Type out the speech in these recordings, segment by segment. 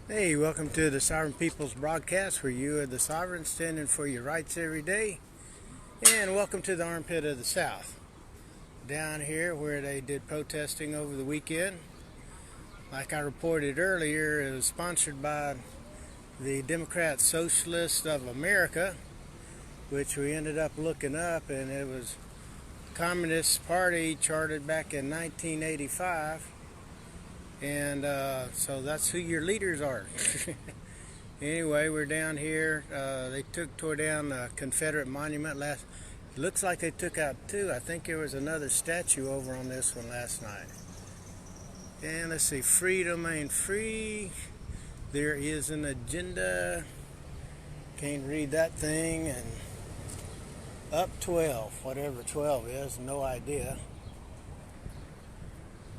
Hey, welcome to the Sovereign People's Broadcast, where you are the sovereign standing for your rights every day. And welcome to the armpit of the South. Down here where they did protesting over the weekend. Like I reported earlier, it was sponsored by the Democrat Socialists of America, which we ended up looking up, and it was Communist Party chartered back in 1985. And so that's who your leaders are. Anyway, we're down here. They tore down the Confederate monument last. It looks like they took out two. I think there was another statue over on this one last night. And let's see, freedom ain't free. There is an agenda. Can't read that thing. And up 12, whatever 12 is, no idea.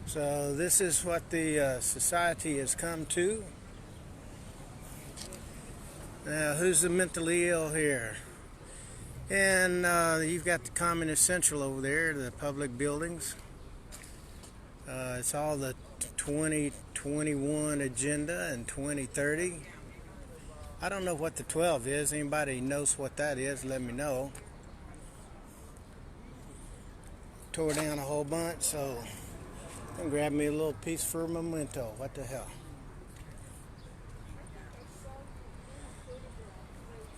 So this is what the society has come to. Now, who's the mentally ill here? And you've got the Communist Central over there, the public buildings. It's all the 2021 agenda and 2030. I don't know what the 12 is. Anybody knows what that is, let me know. Tore down a whole bunch, so and grab me a little piece for a memento. What the hell?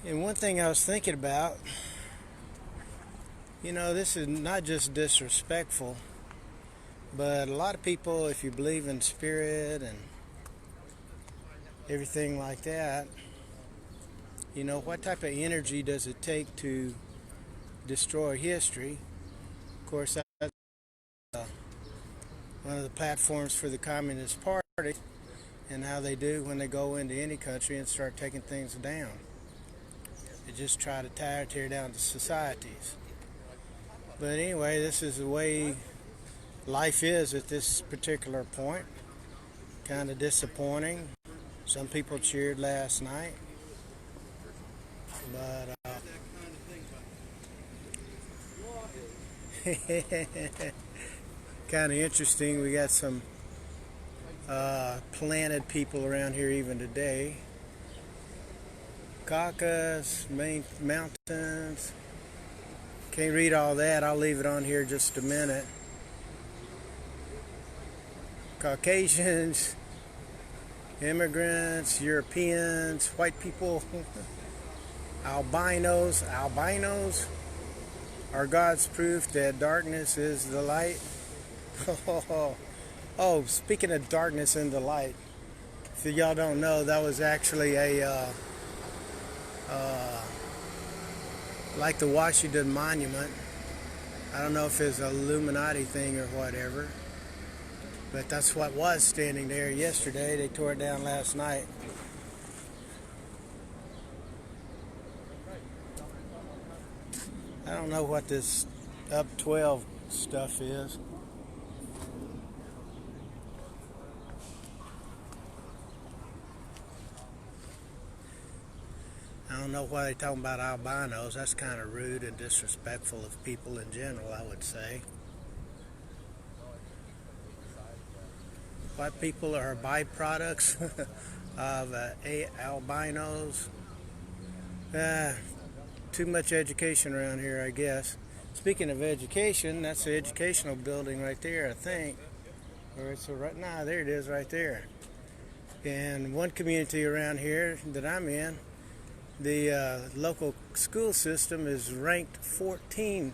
And one thing I was thinking about, this is not just disrespectful, but a lot of people, if you believe in spirit and everything like that, what type of energy does it take to destroy history? Of course, that's one of the platforms for the Communist Party and how they do when they go into any country and start taking things down. They just try to tear down the societies. But anyway, this is the way life is at this particular point. Kind of disappointing. Some people cheered last night. But kind of interesting. We got some planted people around here even today. Caucasus, main mountains. Can't read all that. I'll leave it on here just a minute. Caucasians, immigrants, Europeans, white people, albinos. Albinos are God's proof that darkness is the light. Oh, speaking of darkness and the light, if y'all don't know, that was actually a like the Washington Monument. I don't know if it's an Illuminati thing or whatever, but that's what was standing there yesterday. They tore it down last night. I don't know what this up 12 stuff is. I don't know why they're talking about albinos. That's kind of rude and disrespectful of people in general, I would say. White people are byproducts of albinos. Too much education around here, I guess. Speaking of education, that's the educational building right there, I think. Or it's right now, there it is right there. And one community around here that I'm in, the local school system is ranked 14.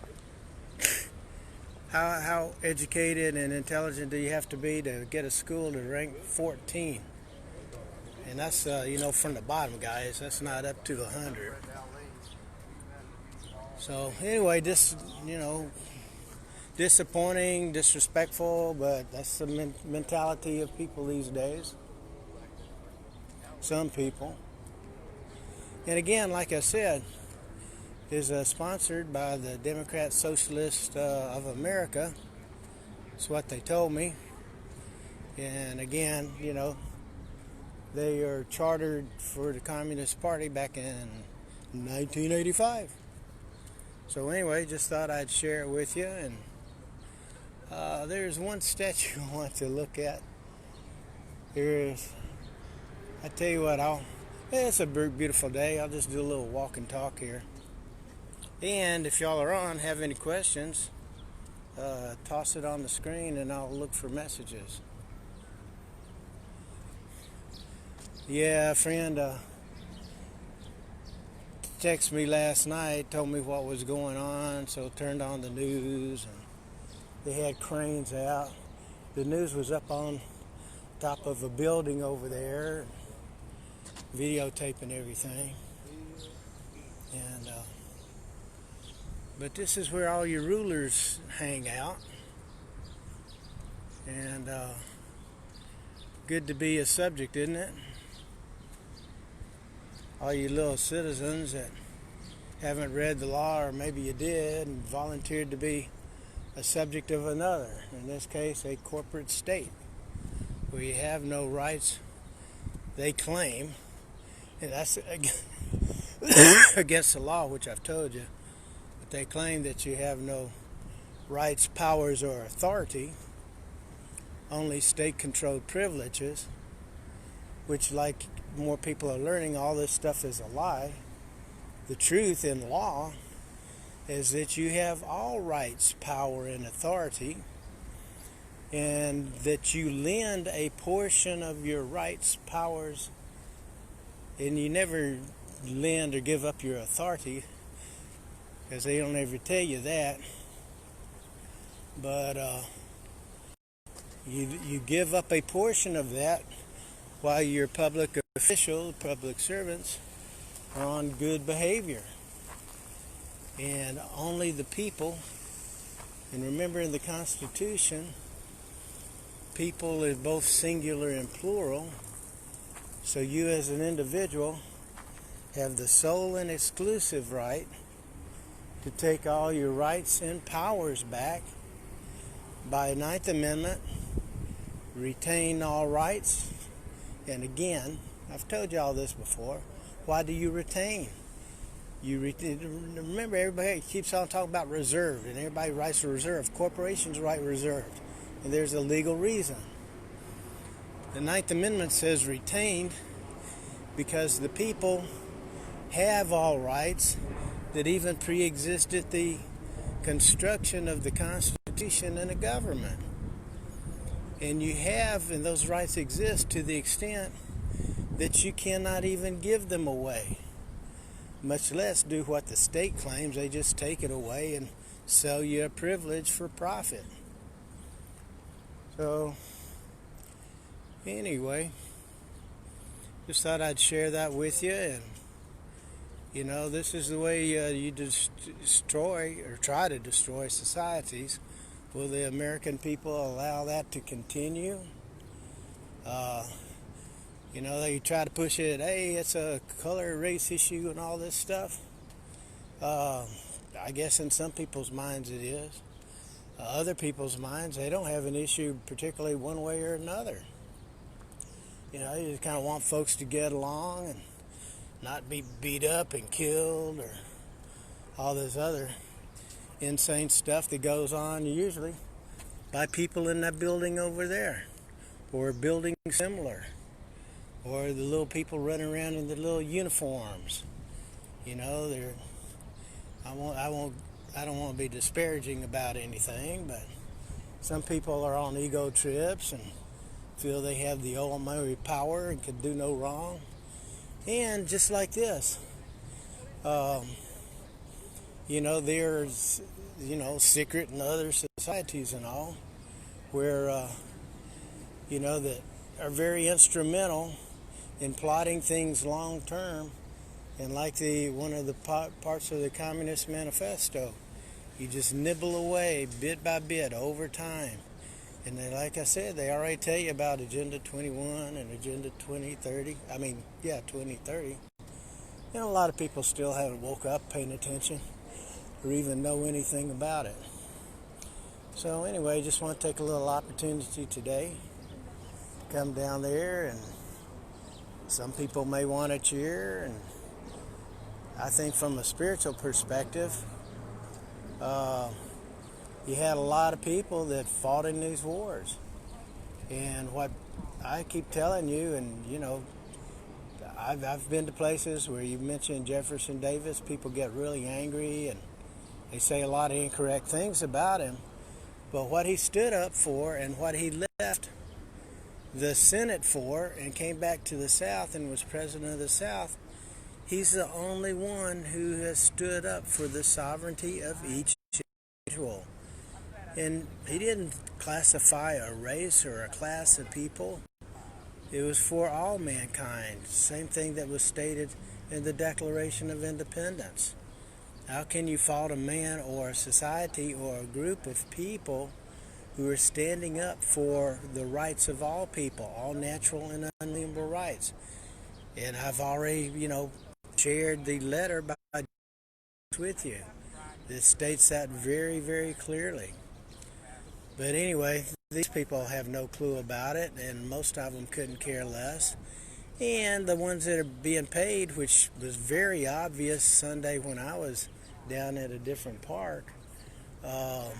How educated and intelligent do you have to be to get a school to rank 14? And that's, from the bottom, guys. That's not up to 100. So, anyway, disappointing, disrespectful, but that's the mentality of people these days. Some people. And again, like I said, is sponsored by the Democrat Socialist of America. That's what they told me. And again, they are chartered for the Communist Party back in 1985. So anyway, just thought I'd share it with you. And there's one statue I want to look at. There's I tell you what, it's a beautiful day. I'll just do a little walk and talk here. And if y'all are on, have any questions, toss it on the screen and I'll look for messages. Yeah, a friend texted me last night, told me what was going on, so turned on the news and they had cranes out. The news was up on top of a building over there, videotaping everything. And but this is where all your rulers hang out. And good to be a subject, isn't it? All you little citizens that haven't read the law, or maybe you did and volunteered to be a subject of another, in this case a corporate state, where you have no rights they claim, and that's against the law, which I've told you, but they claim that you have no rights, powers, or authority, only state-controlled privileges, which, like more people are learning, all this stuff is a lie. The truth in law is that you have all rights, power, and authority, and that you lend a portion of your rights, powers, and you never lend or give up your authority, because they don't ever tell you that. But you give up a portion of that while your public officials, public servants, are on good behavior. And only the people, and remember in the Constitution, people is both singular and plural, so you as an individual have the sole and exclusive right to take all your rights and powers back by Ninth Amendment, retain all rights. And again, I've told you all this before, why do you retain? Remember, everybody keeps on talking about reserved, and everybody writes reserved. Corporations write reserved, and there's a legal reason. The Ninth Amendment says retained because the people have all rights that even pre-existed the construction of the Constitution and the government. And you have, and those rights exist to the extent that you cannot even give them away, much less do what the state claims. They just take it away and sell you a privilege for profit. So anyway, just thought I'd share that with you. And you know, this is the way you destroy or try to destroy societies. Will the American people allow that to continue? You know, they try to push it, hey, it's a color, race issue and all this stuff. I guess in some people's minds it is. Other people's minds, they don't have an issue particularly one way or another. You know, you just kind of want folks to get along and not be beat up and killed or all this other insane stuff that goes on usually by people in that building over there, or a building similar, or the little people running around in the little uniforms. You know, I don't want to be disparaging about anything, but some people are on ego trips and feel they have the almighty power and can do no wrong. And just like this, you know, there's, you know, secret and other societies and all where, you know, that are very instrumental in plotting things long term. And like one of the parts of the Communist Manifesto, you just nibble away bit by bit over time. And then, like I said, they already tell you about Agenda 21 and Agenda 2030. 2030. And a lot of people still haven't woke up paying attention or even know anything about it. So anyway, just want to take a little opportunity today to come down there, and some people may want to cheer, and I think from a spiritual perspective, you had a lot of people that fought in these wars. And what I keep telling you, and you know, I've been to places where you mentioned Jefferson Davis. People get really angry and they say a lot of incorrect things about him. But what he stood up for and what he left the Senate for and came back to the South and was president of the South, he's the only one who has stood up for the sovereignty of each individual. And he didn't classify a race or a class of people. It was for all mankind. Same thing that was stated in the Declaration of Independence. How can you fault a man or a society or a group of people who are standing up for the rights of all people, all natural and unalienable rights? And I've already, shared the letter with you that states that very, very clearly. But anyway, these people have no clue about it, and most of them couldn't care less. And the ones that are being paid, which was very obvious Sunday when I was down at a different park, they're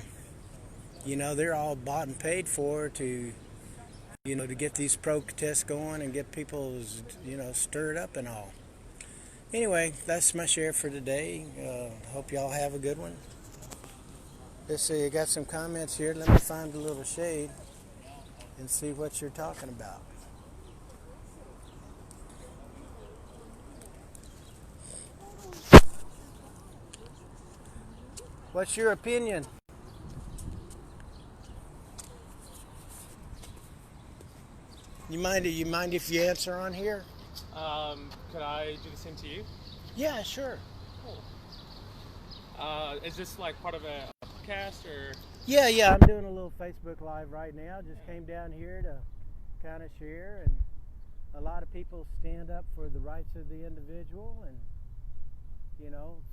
all bought and paid for to get these protests going and get people, stirred up and all. Anyway, that's my share for today. Hope y'all have a good one. Let's see, I got some comments here. Let me find a little shade and see what you're talking about. What's your opinion? You mind if you answer on here? Could I do the same to you? Yeah, sure. Cool. Is this like part of a podcast or? Yeah, I'm doing a little Facebook Live right now. Just came down here to kind of share, and a lot of people stand up for the rights of the individual, and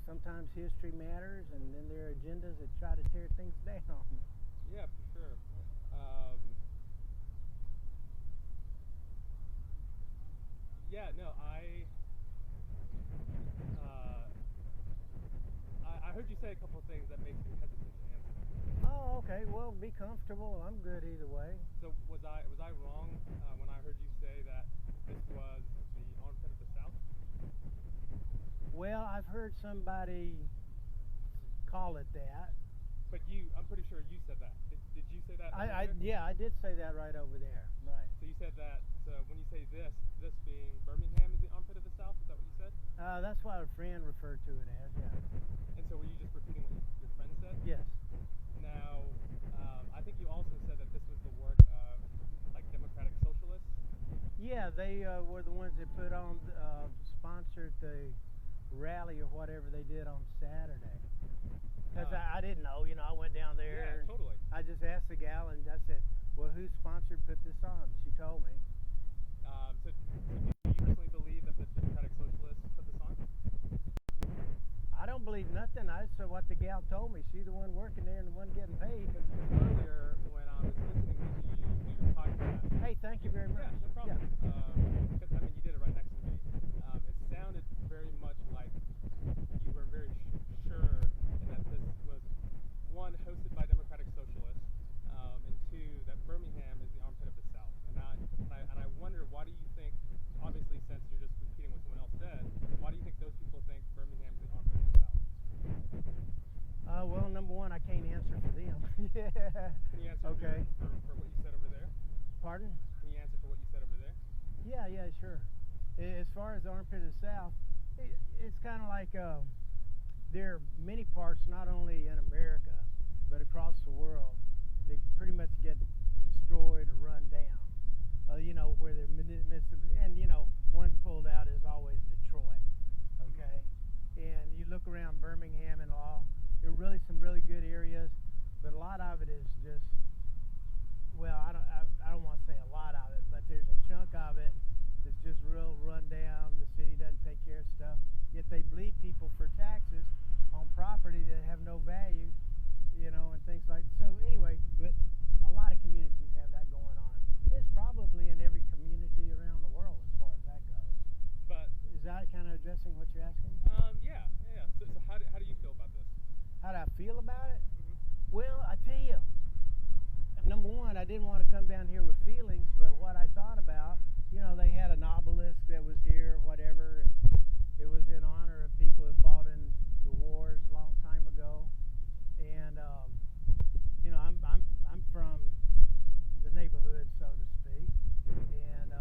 sometimes history matters, and then there are agendas that try to tear things down. Yeah, for sure. I heard you say a couple of things that makes me hesitant to answer. Oh, okay. Well, be comfortable. I'm good either way. So was I wrong when I heard you say that this was the armpit of the South? Well, I've heard somebody call it that. But I'm pretty sure you said that. Did you say that? I did say that right over there. Right. So you said that. So when you say this being Birmingham is the armpit of the South. Is that what you said? That's what a friend referred to it as. Yeah. And so were you just repeating what your friend said? Yes. Now, I think you also said that this was the work of like democratic socialists. Yeah, they were the ones that sponsored the rally or whatever they did on Saturday. Because I didn't know, I went down there. Yeah, totally. I just asked the gal and I said, well, who sponsored put this on? She told me. So do you personally believe that the democratic socialists put this on? I don't believe nothing. I said what the gal told me. She's the one working there and the one getting paid. Because earlier when I was listening to you do your podcast. Hey, thank you very much. Yeah, no problem. Yeah. Because you did it right next to me. It sounded very much like you were very sure that this was one, hosted by democratic socialists, and two, that Birmingham is the armpit of the South. And I wonder, why do you think? Obviously, since you're just repeating what someone else said, why do you think those people think Birmingham is the armpit of the South? Well, number one, I can't answer for them. Yeah. Can you answer for what you said over there? Pardon? Can you answer for what you said over there? Yeah, sure. As far as the armpit of the South, it's kind of like there are many parts, not only in America, but across the world, that pretty much get destroyed or run down. Where they're and one pulled out is always Detroit. Okay, and you look around Birmingham and all, there are really some really good areas, but a lot of it is just, well, I don't want to say a lot of it, but there's a chunk of it that's just real run down. The city doesn't take care of stuff, yet they bleed people for taxes on property that have no value, and things like. So anyway, but a lot of communities have that going on. It's probably in every community around the world as far as that goes. But is that kind of addressing what you're asking? Yeah. So how do you feel about this? How do I feel about it? Mm-hmm. Well, I tell you, number one, I didn't want to come down here with feelings, but what I thought about, they had an obelisk that was here, whatever, and it was in honor of people who fought in the wars a long time ago. And I'm from the neighborhood, so to speak, and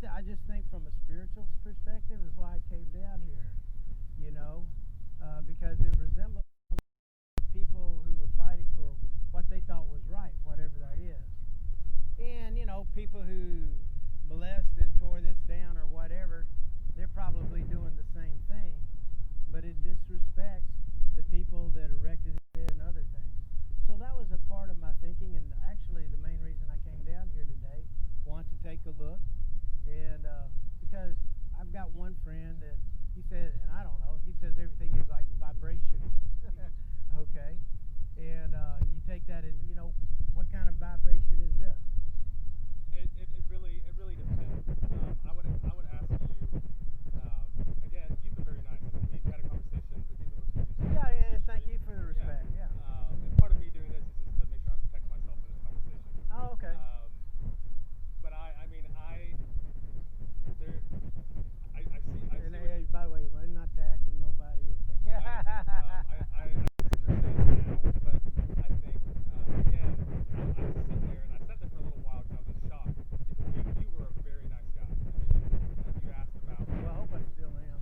I just think from a spiritual perspective is why I came down here, because it resembles people who were fighting for what they thought was right, whatever that is. And people who molest and tore this down or whatever, they're probably doing the same thing, but it disrespects the people that erected it and other things. So that was a part of my thinking, and actually the main reason I came down here today, wanted to take a look, and because I've got one friend that he said, and I don't know, he says everything is like vibrational. Okay, and you take that and what kind of vibration is this? It really depends. I would ask you again. You've been very nice. I mean, we've had a conversation, but you've been respectful. Yeah. Thank you for the respect. Yeah. And part of me doing this is just to make sure I protect myself in this conversation. Oh, okay. But I mean, I see. And by the way, we're not attacking nobody or anything. I understand now, but I think again, I was sitting there and I sat there for a little while because I was in shock because you were a very nice guy. I mean, you asked about. Well, I hope I still am.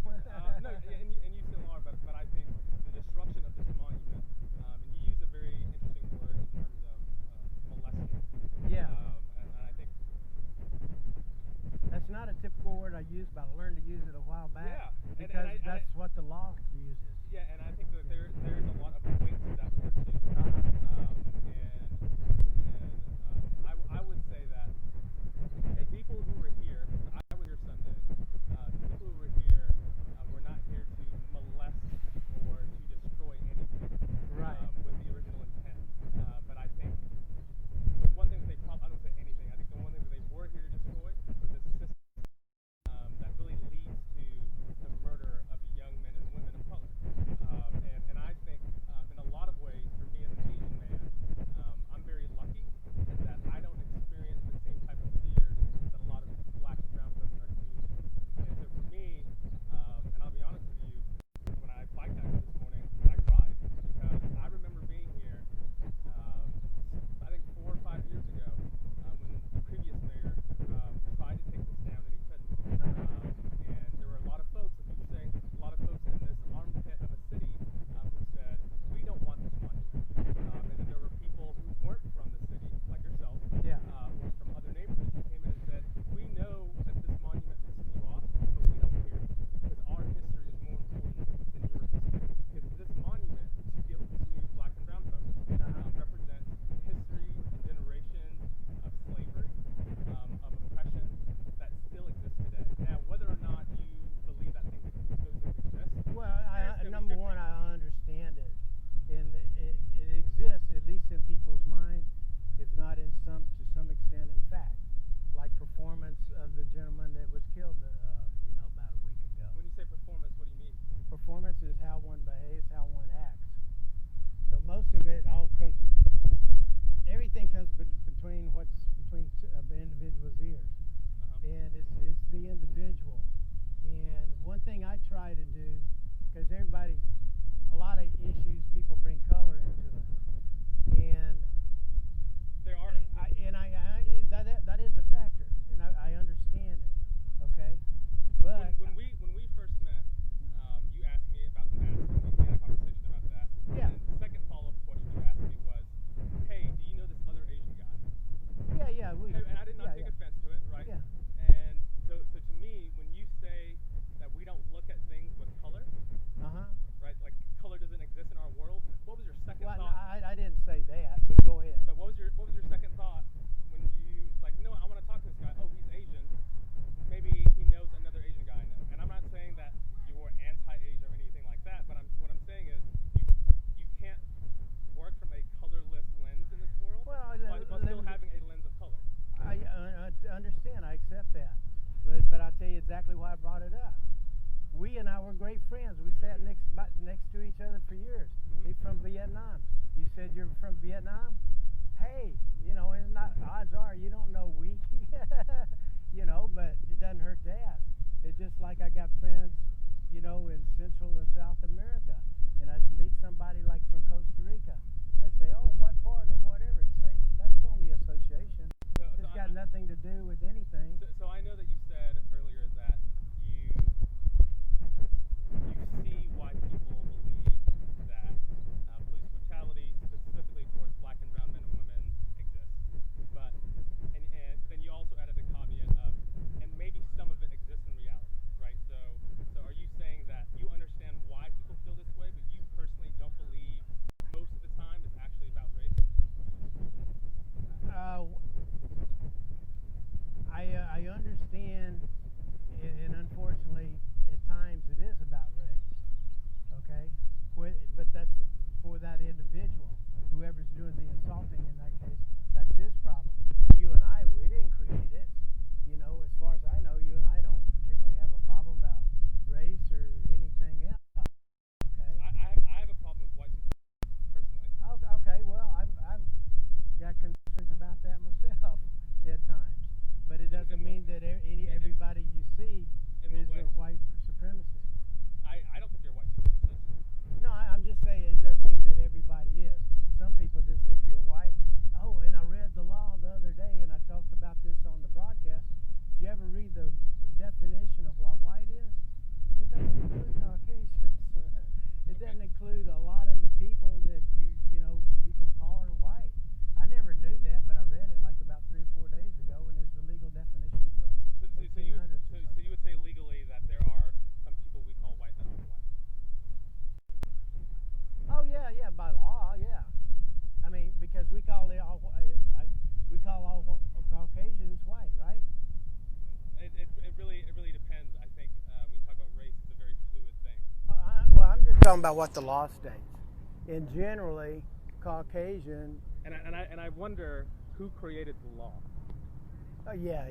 No, and you still are, but I think the destruction of this monument, and you use a very interesting word in terms of molesting. Yeah. And I think that's not a typical word I use, but I learned to use it a while back. Yeah. Because that's what the law uses. Yeah, and I think that there is a lot of weight to that word too. I would say that people who were here, I was here Sunday. People who were here were not here to molest or to destroy anything. Right. With the original intent. But I think the one thing that they probably, I don't say anything. I think the one thing that they were here to destroy was this system that really leads to the murder of young men and women of color. And I think in a lot of ways, for me as an Asian man, I'm very lucky that I don't experience the same type of fears that a lot of black and brown folks in our community. And so for me, and I'll be honest with you, when I biked out here this morning, I cried because I remember being here, I think 4 or 5 years ago, when the previous mayor tried to take this down and he couldn't. And there were a lot of folks, as you were saying, a lot of folks in this armpit of a city who said, we don't want this monument. And then there were people who weren't from the city, like yourself, from other neighborhoods who came in and said, we know that this monument pisses you off, but we don't care because our history is more important than your history. Because this monument to black and brown folks represents history and generation of slavery, of oppression that still exists today. Now, whether or not you believe that those things exist, well, number one, I understand it, and it exists at least in people's mind, if not to some extent in fact, like performance of the gentleman that was killed, about a week ago. When you say performance, what do you mean? Performance is how one behaves, how one acts. So most of it everything comes between an individual's ears. And it's the individual. And one thing I try to do, because a lot of issues, people bring color into it. And there are. That is a factor, and I understand it. Okay, but when we first met, you asked me about the mask, and we had a conversation about that. Yeah. And the second follow-up question you asked me was, hey, do you know this other Asian guy? Yeah. And I did not take offense to it, right? Yeah. And so to me, when you say that we don't look at things with color, right? Like color doesn't exist in our world. What was your second thought? I didn't say that, but go ahead. But what was your second thought when you like, I want to talk to this guy. Oh, he's Asian. Maybe he knows another Asian guy I know. And I'm not saying that you were anti-Asian or anything like that. But what I'm saying is you can't work from a colorless lens in this world while still having a lens of color. I understand. I accept that. But I'll tell you exactly why I brought it up. We and I were great friends. We sat next to each other for years. He's from Vietnam. You said you're from Vietnam? Hey, it's not, odds are you don't know we. but it doesn't hurt to ask. It's just like I got friends, in Central and South America, and I meet somebody like from Costa Rica, and say, oh, what part or whatever. That's only association. It's got nothing to do with anything. So I know that you said earlier that you see why people believe that police brutality, specifically towards black and brown men and women, exists. But and then you also added a caveat of, and maybe some of it exists in reality, right? So are you saying that you understand why people feel this way, but you personally don't believe most of the time it's actually about race? I understand, and unfortunately, at times it is about race. Okay, but that's for that individual. Whoever's doing the assaulting in that case, that's his problem. You and I, we didn't create it. As far as I know, you and I don't particularly have a problem about race or anything else. Okay. I have a problem with white supremacy, personally. Okay. Well, I've got concerns about that myself at times, but it doesn't mean that everybody you see is a white supremacy. I don't think they're white supremacists. No, I'm just saying it doesn't mean that everybody is. Some people just, if you're white, and I read the law the other day, and I talked about this on the broadcast. If you ever read the definition of what white is, it doesn't include Caucasians. It doesn't include a lot of the people that people call are white. I never knew that, but I read it like about 3 or 4 days ago, and it's the legal definition from 1800s. So you would say legally that there are some people we call white that aren't white? Oh yeah, by law, yeah. I mean, because we call all Caucasians white, right? It really depends. I think when you talk about race, it's a very fluid thing. Well, I'm just talking about what the law states. And generally, Caucasian. And I wonder who created the law. Yeah.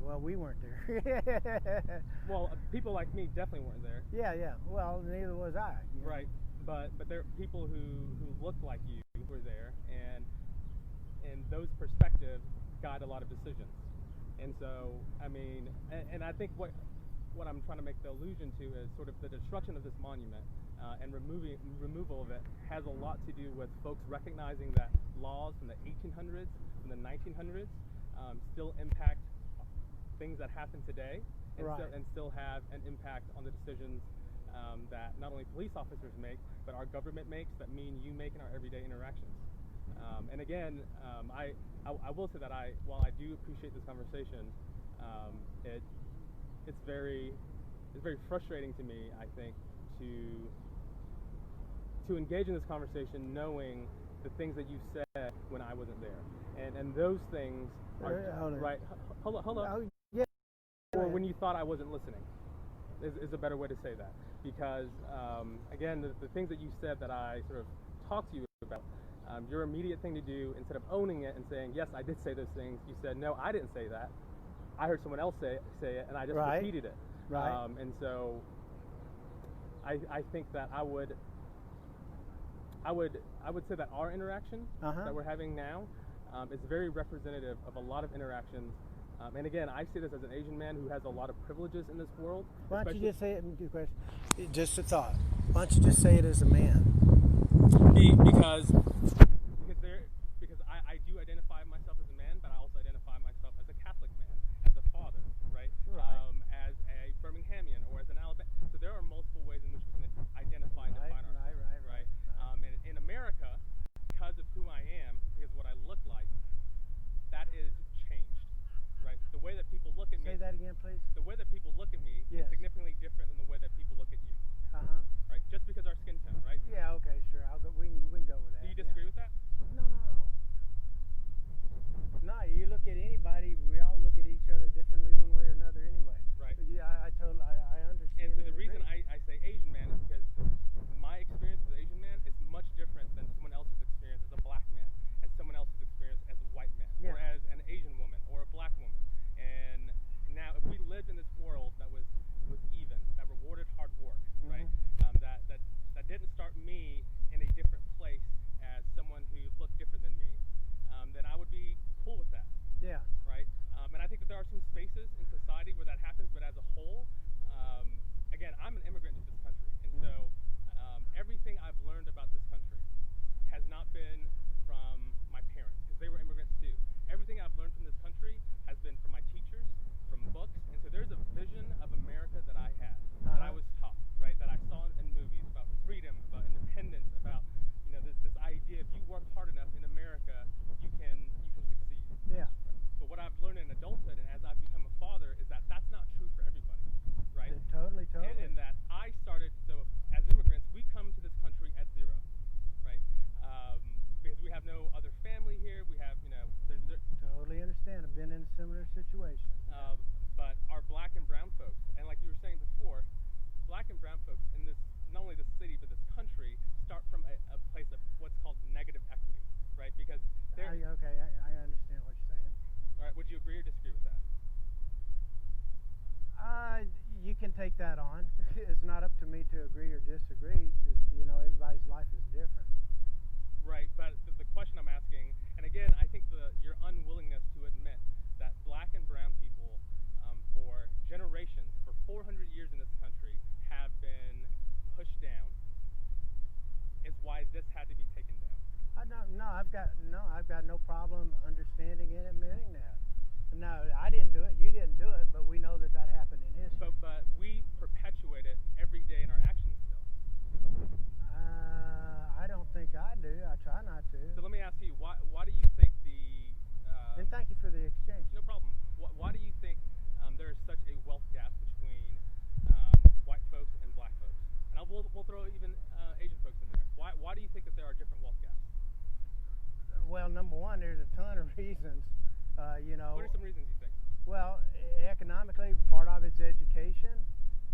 Well, we weren't there. Well, people like me definitely weren't there. Yeah. Well, neither was I. Right. But there are people who look like you were there, and those perspectives guide a lot of decisions. And so, I mean, and I think what I'm trying to make the allusion to is sort of the destruction of this monument and removal of it has a lot to do with folks recognizing that laws from the 1800s, from the 1900s, still impact things that happen today, and, right. and still have an impact on the decisions that not only police officers make, but our government makes, that me and you make in our everyday interactions. And again, I will say that while I do appreciate this conversation, it's very frustrating to me, I think, to engage in this conversation knowing the things that you said when I wasn't there, and those things are right. Hold on. Oh, yeah. Or when you thought I wasn't listening, is a better way to say that, because again, the things that you said that I sort of talked to you about. Your immediate thing to do, instead of owning it and saying, yes, I did say those things, you said, no, I didn't say that. I heard someone else say it, and I just repeated it. Right. And so I think that I would say that our interaction that we're having now is very representative of a lot of interactions. And again, I see this as an Asian man who has a lot of privileges in this worI Why don't you just say it in two questions? Just a thought. Why don't you just say it as a man? Because I do identify myself as a man, but I also identify myself as a Catholic man, as a father, right? As a Birminghamian or as an Alabama. So there are multiple ways in which we can identify and define ourselves. Right. And in America, because of who I am, because of what I look like, that is changed, right? The way that people look at me. Say that again, please. The way that people look at me is significantly different than the way that people look at you. Right? Just because our skin tone, right? Yeah. Okay. Sure. We can go with that. Do you disagree with that? been in a similar situation. But our black and brown folks, and like you were saying before, black and brown folks in this, not only this city, but this country, start from a place of what's called negative equity, right? Because they're... Okay, I understand what you're saying. All right, would you agree or disagree with that? You can take that on. It's not up to me to agree or disagree. You know, everybody's life is different. Right, but the question I'm asking, and again, I think your unwillingness to admit that black and brown people for generations, for 400 years in this country, have been pushed down, is why this had to be taken down. I've got no problem understanding and admitting that. No, I didn't do it. You didn't do it, but we know that happened in history. But we perpetuate it every day in our actions still. I don't think I do. I try not to. So let me ask you, why do you think and thank you for the exchange. No problem. Why do you think there is such a wealth gap between white folks and black folks? And we'll throw even Asian folks in there. Why do you think that there are different wealth gaps? Well, number one, there's a ton of reasons. You know. What are some reasons you think? Well, economically, part of it's education.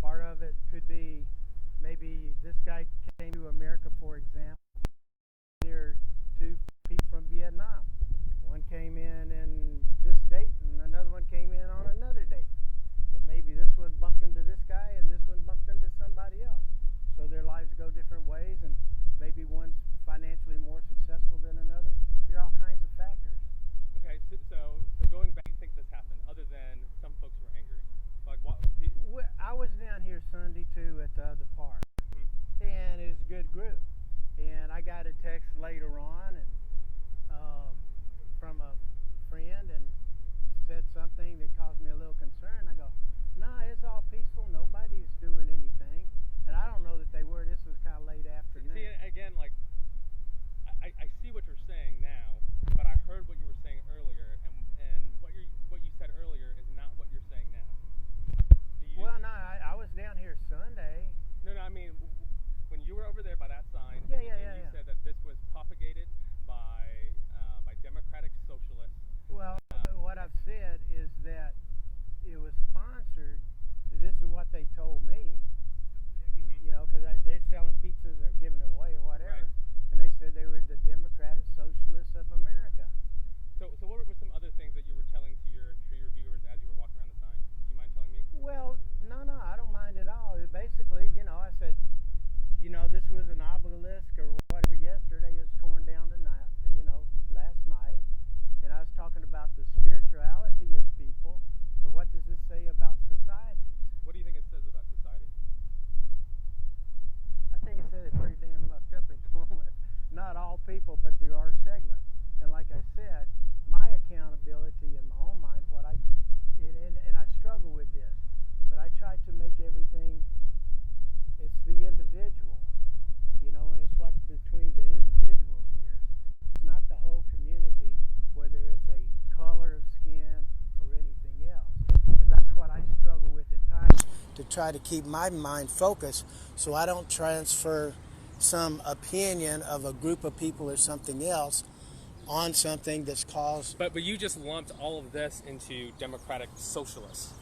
Part of it could be maybe this guy came to America, for example. There are two people from Vietnam. One came in this date, and another one came in on another date. And maybe this one bumped into this guy, and this one bumped into somebody else. So their lives go different ways, and maybe one's financially more successful than another. There are all kinds of factors. Okay, so going back, you think this happened, other than some folks were angry? Like, what? I was down here Sunday too at the park, and it was a good group. And I got a text later on, and from a friend, and said something that caused me a little concern. I go, no, it's all peaceful. Nobody's doing anything. And I don't know that they were. This was kind of late afternoon. See, again, like, I see what you're saying now, but I heard what you were saying earlier, and what you said earlier is not what you're saying now. Well, no, I was down here Sunday. No, I mean, when you were over there by that sign, you said that this was propagated by democratic socialists. Well, what I've said is that it was sponsored. This is what they told me. You know, because they're selling pizzas or giving away or whatever. Right. And they said they were the Democratic Socialists of America. So what were some other things that you were telling to your viewers as you were walking around the sign? Do you mind telling me? Well, no, I don't mind at all. Basically, you know, I said, you know, this was an obelisk or whatever yesterday is torn down tonight, you know, last night. And I was talking about the spirituality of people. And what does this say about society? What do you think it says about society? I think it says it's pretty damn mucked up at the moment. Not all people, but there are segments. And like I said, my accountability in my own mind, and I struggle with this, but I try to make everything, it's the individual, you know, and it's what's between the individual's ears. It's not the whole community, whether it's a color of skin or anything else. And that's what I struggle with at times, to try to keep my mind focused so I don't transfer some opinion of a group of people or something else on something that's caused. But you just lumped all of this into democratic socialists.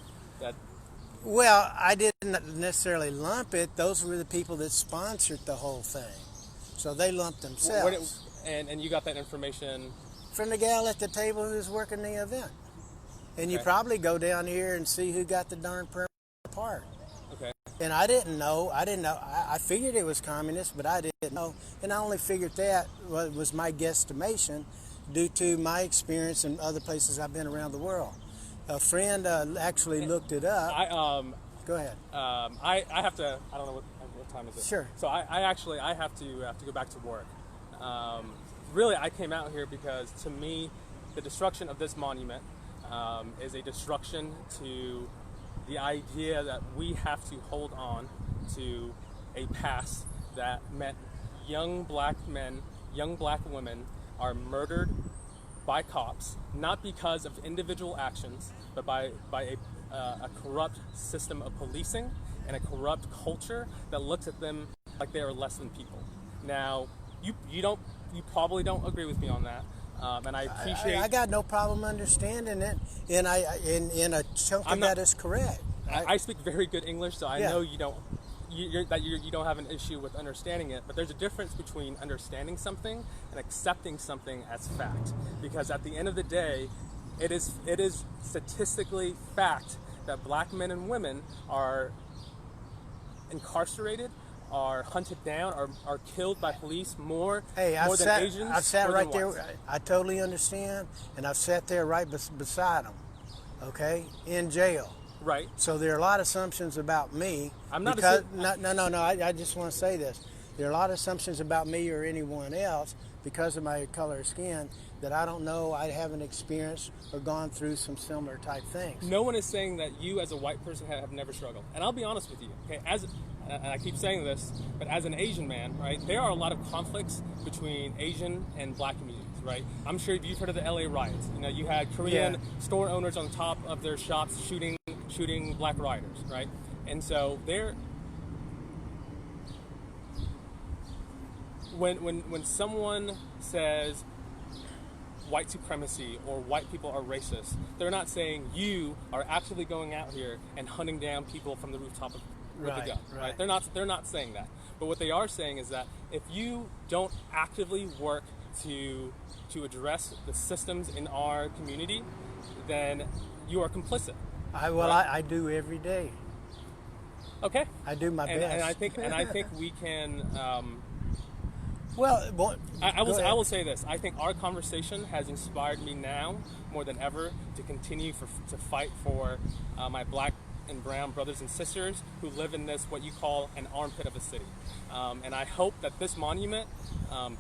Well, I didn't necessarily lump it. Those were the people that sponsored the whole thing. So they lumped themselves. And you got that information? From the gal at the table who's working the event. And you probably go down here and see who got the darn permit part. Okay. And I didn't know. I figured it was communist, but I didn't know. And I only figured that was my guesstimation due to my experience in other places I've been around the world. A friend actually looked it up. Go ahead. I have to. I don't know what time is it. Sure. So I have to go back to work. Really, I came out here because to me, the destruction of this monument is a destruction to the idea that we have to hold on to a past that meant young black men, young black women are murdered by cops, not because of individual actions, but by a corrupt system of policing and a corrupt culture that looks at them like they are less than people. Now, you probably don't agree with me on that. And I appreciate. I got no problem understanding it, and and a chunk of that is correct. I speak very good English, so I Yeah. know you don't. You don't have an issue with understanding it, but there's a difference between understanding something and accepting something as fact. Because at the end of the day, it is statistically fact that black men and women are incarcerated, are hunted down, are killed by police more than Asians. I've sat more right than there. whites. I totally understand, and I've sat there right beside them, okay, in jail. Right. So there are a lot of assumptions about me. I'm not because no. I just want to say this. There are a lot of assumptions about me or anyone else because of my color of skin that I don't know. I haven't experienced or gone through some similar type things. No one is saying that you, as a white person, have never struggled. And I'll be honest with you. Okay, and I keep saying this, but as an Asian man, right, there are a lot of conflicts between Asian and black communities, right? I'm sure you've heard of the LA riots. You know, you had Korean store owners on top of their shops shooting black rioters, right? And so when someone says white supremacy or white people are racist, they're not saying you are actively going out here and hunting down people from the rooftop with a gun, right? They're not saying that. But what they are saying is that if you don't actively work to address the systems in our community, then you are complicit. I do every day. Okay. I do my best. And I think we can. I will say this. I think our conversation has inspired me now more than ever to continue to fight for my black and brown brothers and sisters who live in this, what you call, an armpit of a city. And I hope that this monument,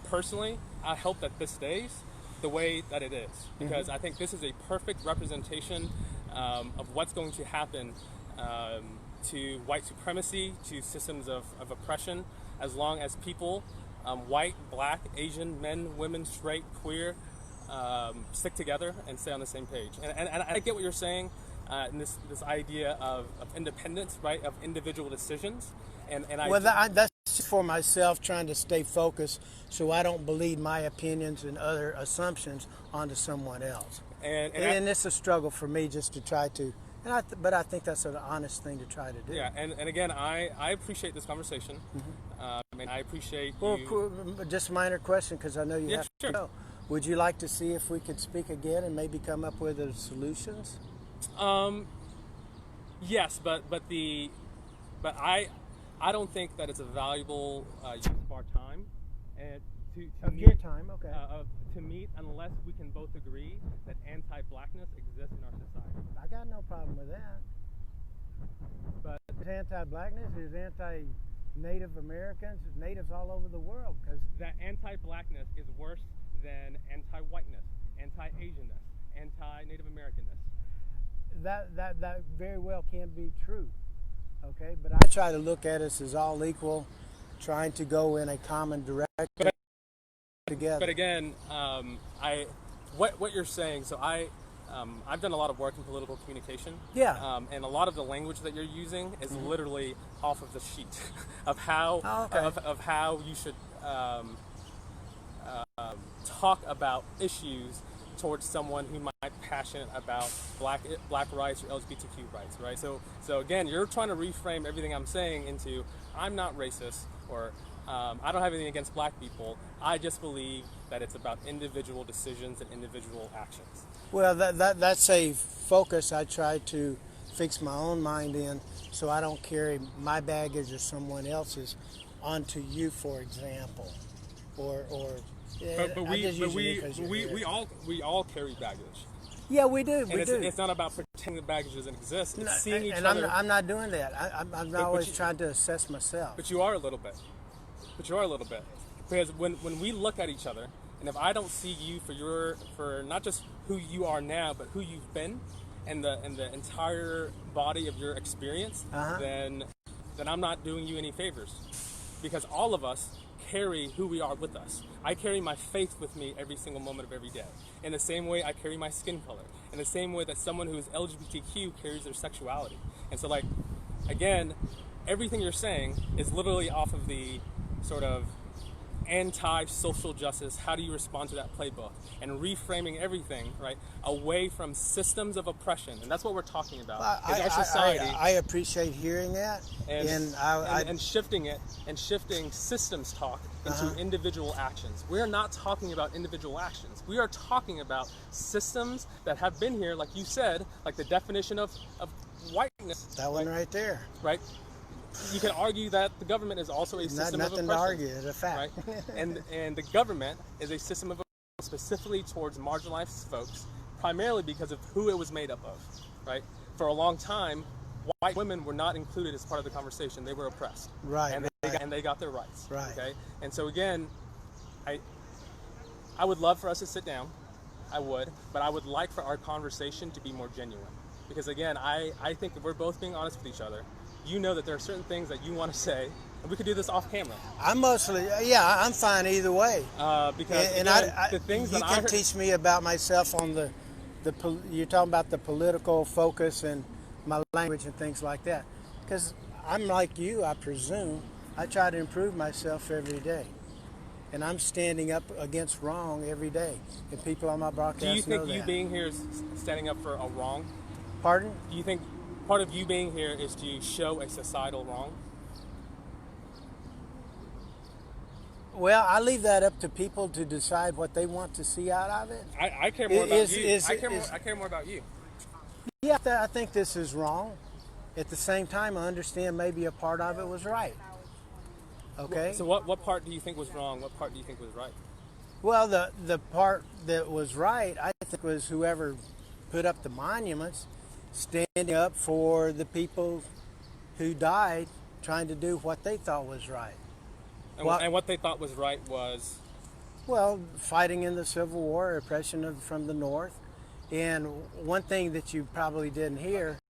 personally, I hope that this stays the way that it is, because I think this is a perfect representation of what's going to happen to white supremacy, to systems of oppression, as long as people, white, black, Asian, men, women, straight, queer, stick together and stay on the same page. And I get what you're saying, and this idea of independence, right, of individual decisions. That's for myself, trying to stay focused so I don't bleed my opinions and other assumptions onto someone else. And it's a struggle for me just to try to, but I think that's an honest thing to try to do. Yeah, and again, I appreciate this conversation. And I appreciate you. Just a minor question, because I know you have to go. Would you like to see if we could speak again and maybe come up with solutions? Yes, but I don't think that it's a valuable use of our time and your time, okay. To meet unless we can both agree that anti-blackness exists in our society. I got no problem with that. But there's anti-blackness, there's anti-Native Americans, natives all over the world. Because that anti-blackness is worse than anti-whiteness, anti-Asianness, anti-Native Americanness. That very well can be true. Okay, but I try to look at us as all equal, trying to go in a common direction together. But again, what you're saying. So I've done a lot of work in political communication. Yeah. And a lot of the language that you're using is literally off of the sheet of how of how you should talk about issues towards someone who might be passionate about black rights or LGBTQ rights, right? So again, you're trying to reframe everything I'm saying into I'm not racist or I don't have anything against black people. I just believe that it's about individual decisions and individual actions. Well, that's a focus I try to fix my own mind in, so I don't carry my baggage or someone else's onto you, for example, But we all carry baggage. Yeah, we do. It's not about pretending the baggage doesn't exist. It's seeing each other. And I'm not doing that. I'm always trying to assess myself. But you are a little bit. Because when we look at each other, and if I don't see you for not just who you are now, but who you've been, and the entire body of your experience, then I'm not doing you any favors. Because all of us carry who we are with us. I carry my faith with me every single moment of every day. In the same way I carry my skin color. In the same way that someone who is LGBTQ carries their sexuality. And so, like, again, everything you're saying is literally off of the sort of anti-social justice, how do you respond to that playbook? And reframing everything, right, away from systems of oppression. And that's what we're talking about. Our society. I appreciate hearing that. And shifting it, and shifting systems talk into individual actions. We're not talking about individual actions. We are talking about systems that have been here, like you said, like the definition of whiteness. That one right there. Right? You can argue that the government is also a system of oppression. Nothing to argue, it's a fact. Right? And the government is a system of oppression specifically towards marginalized folks, primarily because of who it was made up of. Right? For a long time, white women were not included as part of the conversation. They were oppressed. Right. And they got their rights. Right. Okay? And so again, I would love for us to sit down. I would, but I would like for our conversation to be more genuine. Because again, I think if we're both being honest with each other, you know that there are certain things that you want to say, and we could do this off camera. I'm fine either way. Because and again, I, the things you that can teach me about myself on you're talking about the political focus and my language and things like that. Because I'm like you, I presume. I try to improve myself every day. And I'm standing up against wrong every day. And people on my broadcast know that. Do you think you being here is standing up for a wrong? Pardon? Do you think part of you being here is to show a societal wrong? Well, I leave that up to people to decide what they want to see out of it. I care more about you. I care more about you. Yeah, I think this is wrong. At the same time, I understand maybe a part of it was right. Okay? So what part do you think was wrong? What part do you think was right? Well, the part that was right, I think, was whoever put up the monuments standing up for the people who died trying to do what they thought was right. And what they thought was right was? Well, fighting in the Civil War, oppression from the North. And one thing that you probably didn't hear